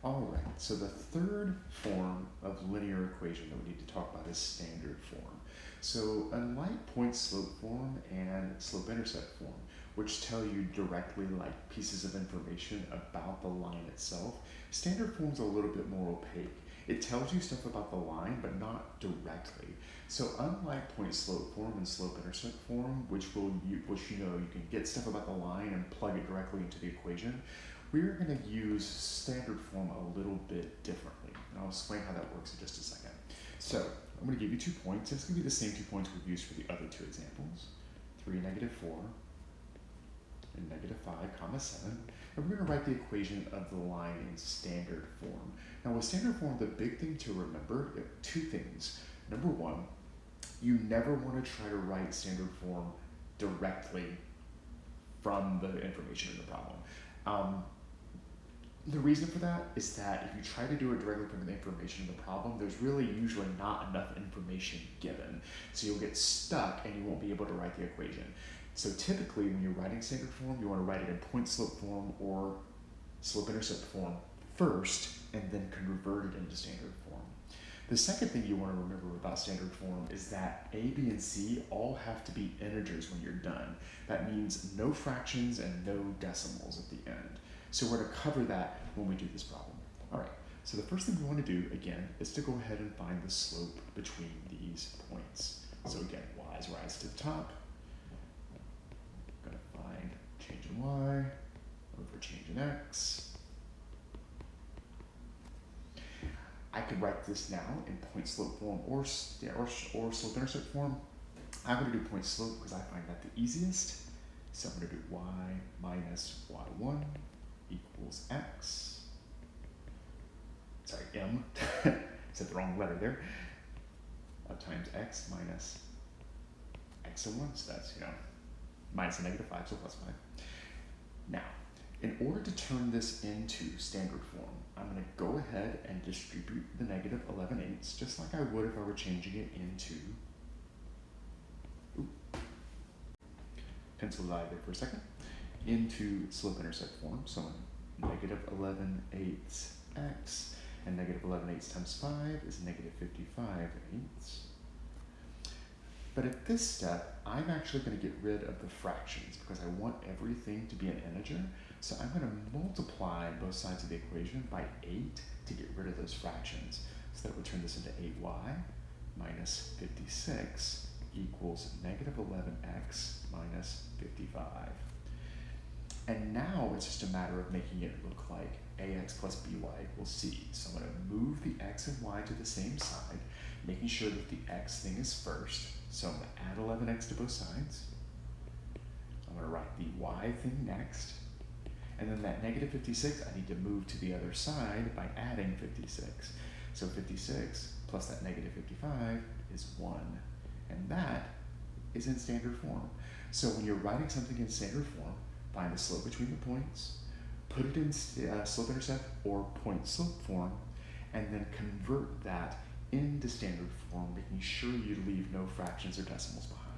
All right, so the third form of linear equation that we need to talk about is standard form. So unlike point-slope form and slope-intercept form, which tell you directly like pieces of information about the line itself, standard form's a little bit more opaque. It tells you stuff about the line, but not directly. So unlike point-slope form and slope-intercept form, which you can get stuff about the line and plug it directly into the equation, we're going to use standard form a little bit differently. And I'll explain how that works in just a second. So I'm going to give you 2 points. It's going to be the same 2 points we've used for the other two examples, 3, -4, and -5, comma 7. And we're going to write the equation of the line in standard form. Now with standard form, the big thing to remember, 2 things. Number 1, you never want to try to write standard form directly from the information in the problem. The reason for that is that if you try to do it directly from the information in the problem, there's really usually not enough information given. So you'll get stuck and you won't be able to write the equation. So typically when you're writing standard form, you want to write it in point-slope form or slope-intercept form first and then convert it into standard form. The second thing you want to remember about standard form is that A, B, and C all have to be integers when you're done. That means no fractions and no decimals at the end. So we're going to cover that when we do this problem. All right, so the first thing we want to do, again, is to go ahead and find the slope between these points. So again, y is rise to the top. I'm going to find change in y over change in x. I could write this now in point-slope form or slope-intercept form. I'm going to do point-slope because I find that the easiest. So I'm going to do y minus y1 equals x, sorry, m, said the wrong letter there, times x minus x1, so that's, minus a -5, so plus 5. Now, in order to turn this into standard form, I'm going to go ahead and distribute the -11/8, just like I would if I were changing it into, pencil dive there for a second, into slope-intercept form. So -11/8 x and -11/8 times 5 is -55/8. But at this step, I'm actually going to get rid of the fractions because I want everything to be an integer. So I'm going to multiply both sides of the equation by 8 to get rid of those fractions. So that would turn this into 8y minus 56 equals -11x minus 55. And now it's just a matter of making it look like ax plus by equals c. So I'm going to move the x and y to the same side, making sure that the x thing is first. So I'm going to add 11x to both sides. I'm going to write the y thing next. And then that -56, I need to move to the other side by adding 56. So 56 plus that -55 is 1. And that is in standard form. So when you're writing something in standard form, find the slope between the points, put it in slope-intercept or point-slope form, and then convert that into standard form, making sure you leave no fractions or decimals behind.